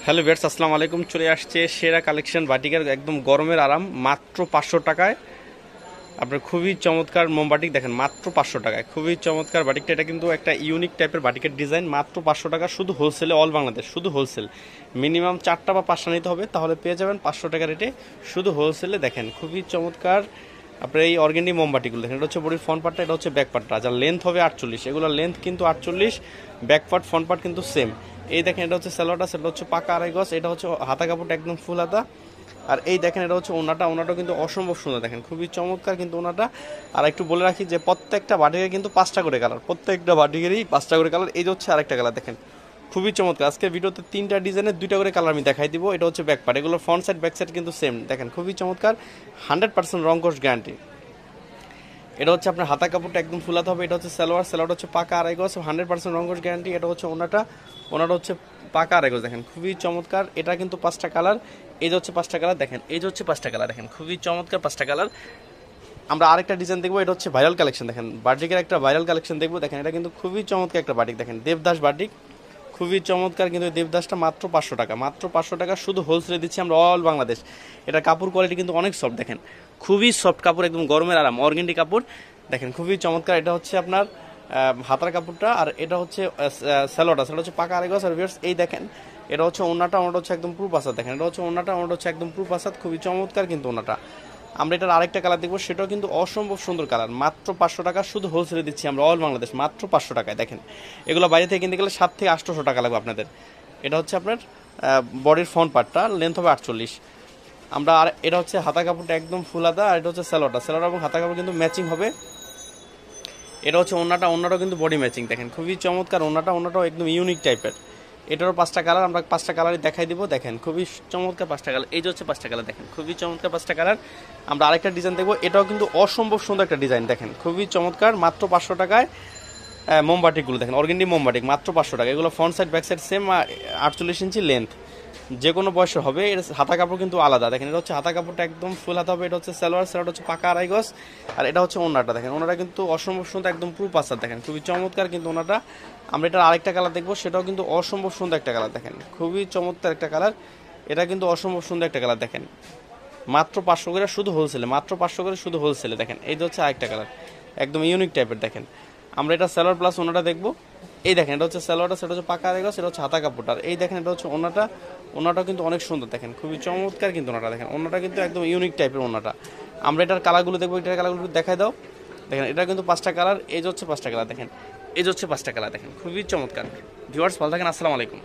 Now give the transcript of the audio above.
Hello viewers, আসসালামু আলাইকুম। চলে আসছে সেরা কালেকশন বাটিকের, একদম গরমের আরাম, মাত্র 500 টাকায়। আপনার খুবই চমৎকার মোমবাটিক দেখেন, মাত্র 500 টাকায়। খুবই চমৎকার বাটিকটা, এটা কিন্তু একটা ইউনিক টাইপের বাটিকের ডিজাইন। মাত্র 500 টাকা, শুধু হোলসেলে, অল বাংলাদেশ শুধু হোলসেল। মিনিমাম 4টা বা 5টা নিতে হবে, তাহলে পেয়ে যাবেন 500 টাকা রেটে শুধু হোলসেলে। দেখেন খুবই চমৎকার আপনার এই অর্গেন্ডি মোমবাটিগুলো দেখেন। এটা হচ্ছে বডির ফ্রন্ট পার্টটা, এটা হচ্ছে ব্যাক পার্টটা। যার লেন্থ হবে 48, এগুলো লেন্থ কিন্তু 48, ব্যাক পার্ট ফ্রন্ট পার্ট কিন্তু সেম। এই দেখেন, এটা হচ্ছে সালোয়ারটা, সেটা হচ্ছে পাকা আড়াই গজ। এটা হচ্ছে হাতা কাপড়টা একদম ফুল হাতা। আর এই দেখেন, এটা হচ্ছে ওনাটাও কিন্তু অসম্ভব সুন্দর, দেখেন খুবই চমৎকার কিন্তু ওনাটা। আর একটু বলে রাখি যে প্রত্যেকটা বাটিকের কিন্তু 5টা করে কালার, প্রত্যেকটা বাটিকেরই 5টা করে কালার। এই যে হচ্ছে আরেকটা কালার দেখেন, খুবই চমৎকার। আজকের ভিডিওতে 3টা ডিজাইনের 2টা করে কালার আমি দেখাই দিব। এটা হচ্ছে ব্যাক পার্ট, এগুলো ফ্রন্ট সাইড ব্যাক সাইড কিন্তু সেম। দেখেন খুবই চমৎকার, 100% রং কোর্স গ্যারান্টি। এটা হচ্ছে আপনার হাতা কাপড়টা একদম ফুলাতে হবে। এটা হচ্ছে সালোয়ার হচ্ছে পাকা আড়াই গজ, 100% রং কোর্স গ্যারান্টি। এটা হচ্ছে ওনাটা হচ্ছে পাকা আড়াই গজ। দেখেন খুবই চমৎকার, এটা কিন্তু 5টা কালার। এই যে হচ্ছে 5টা কালার দেখেন, এই যে হচ্ছে 5টা কালার দেখেন, খুবই চমৎকার 5টা কালার। আমরা আরেকটা ডিজাইন দেখবো, এটা হচ্ছে ভাইরাল কালেকশন। দেখেন বাটিকের একটা ভাইরাল কালেকশন দেখবো। দেখেন এটা কিন্তু খুবই চমৎকার একটা বাটিক, দেখেন দেবদাস বাটিক, খুবই চমৎকার। কিন্তু দেবদাসটা মাত্র 500 টাকা, মাত্র 500 টাকা শুধু হোলসেলে দিচ্ছি আমরা অল বাংলাদেশ। এটা কাপড় কোয়ালিটি কিন্তু অনেক সফট, দেখেন খুবই সফট কাপড়, একদম গরমের আরাম, অর্গেন্ডি কাপড়। দেখেন খুবই চমৎকার। এটা হচ্ছে আপনার হাতার কাপড়টা, আর এটা হচ্ছে সালোয়ারটা হচ্ছে পাকা আড়াই গজ। আর ভিউয়ার্স এই দেখেন, এটা হচ্ছে ওনাটা হচ্ছে একদম প্রুফ আসাদ। দেখেন এটা হচ্ছে ওনাটা হচ্ছে একদম প্রুফ আসাদ, খুবই চমৎকার কিন্তু ওনাটা। আমরা এটার আরেকটা কালার দেখবো, সেটাও কিন্তু অসম্ভব সুন্দর কালার। মাত্র 500 টাকা শুধু হোলসেলে দিচ্ছি আমরা অল বাংলাদেশ, মাত্র 500 টাকায়। দেখেন এগুলো বাইরে থেকে কিনতে গেলে 700 থেকে 800 টাকা লাগবে আপনাদের। এটা হচ্ছে আপনার বডির ফ্রন্ট পার্টটা, লেন্থ হবে 48। আমরা আর এটা হচ্ছে হাতা কাপড়টা একদম ফুল হাতা, আর এটা হচ্ছে সালোয়ার এবং হাতা কাপড় কিন্তু ম্যাচিং হবে। এটা হচ্ছে ওনাটাও কিন্তু বডি ম্যাচিং। দেখেন খুবই চমৎকার ওনাটাও একদম ইউনিক টাইপের। এটারও 5টা কালার, আমরা 5টা কালারই দেখাই দিব। দেখেন খুবই চমৎকার 5টা কালার। এই যে হচ্ছে 5টা কালার, দেখেন খুবই চমৎকার 5টা কালার। আমরা আরেকটা ডিজাইন দেখবো, এটাও কিন্তু অসম্ভব সুন্দর একটা ডিজাইন। দেখেন খুবই চমৎকার, মাত্র 500 টাকায়। মোমবাটিকগুলো দেখেন, অর্গেন্ডি মোমবাটিক, মাত্র 500 টাকা। এগুলো front side back side same, 48 ইঞ্চি লেন্থ, যে কোনো বয়সে হবে। এর হাতা কাপড় কিন্তু আলাদা। দেখেন এটা হচ্ছে হাতা কাপড়টা একদম ফুল হাতা হবে। এটা হচ্ছে সালোয়ার হচ্ছে পাকা আড়াই গজ। আর এটা হচ্ছে ওনাটা, দেখেন ওনাটা কিন্তু অসম্ভব সুন্দর, একদম প্রুফ আসাদ। দেখেন খুবই চমৎকার কিন্তু ওনাটা। আমরা এটার আরেকটা কালার দেখবো, সেটাও কিন্তু অসম্ভব সুন্দর একটা কালার। দেখেন খুবই চমৎকার একটা কালার, এটা কিন্তু অসম্ভব সুন্দর একটা কালার। দেখেন মাত্র 500 করে শুধু হোলসেলে, মাত্র 500 করে শুধু হোলসেলে। দেখেন এই যে হচ্ছে আরেকটা কালার, একদম ইউনিক টাইপের। দেখেন আমরা এটা সালোয়ার প্লাস ওনাটা দেখবো। এই দেখেন এটা হচ্ছে সালোয়ারটা, সেটা হচ্ছে পাকা আড়াই গজ, সেটা হচ্ছে হাতা কাপড়টা। আর এই দেখেন এটা হচ্ছে ওনাটাও কিন্তু অনেক সুন্দর। দেখেন খুবই চমৎকার কিন্তু ওনাটা, দেখেন ওনাটা কিন্তু একদম ইউনিক টাইপের ওনাটা। আমরা এটার কালারগুলো দেখবো, এটার কালারগুলো দেখাই দাও। দেখেন এটা কিন্তু 5টা কালার। এই যে হচ্ছে 5টা কালার, দেখেন এই যে হচ্ছে 5টা কালার। দেখেন খুবই চমৎকার। ভিউয়ার্স ভালো থাকেন, আসসালামু আলাইকুম।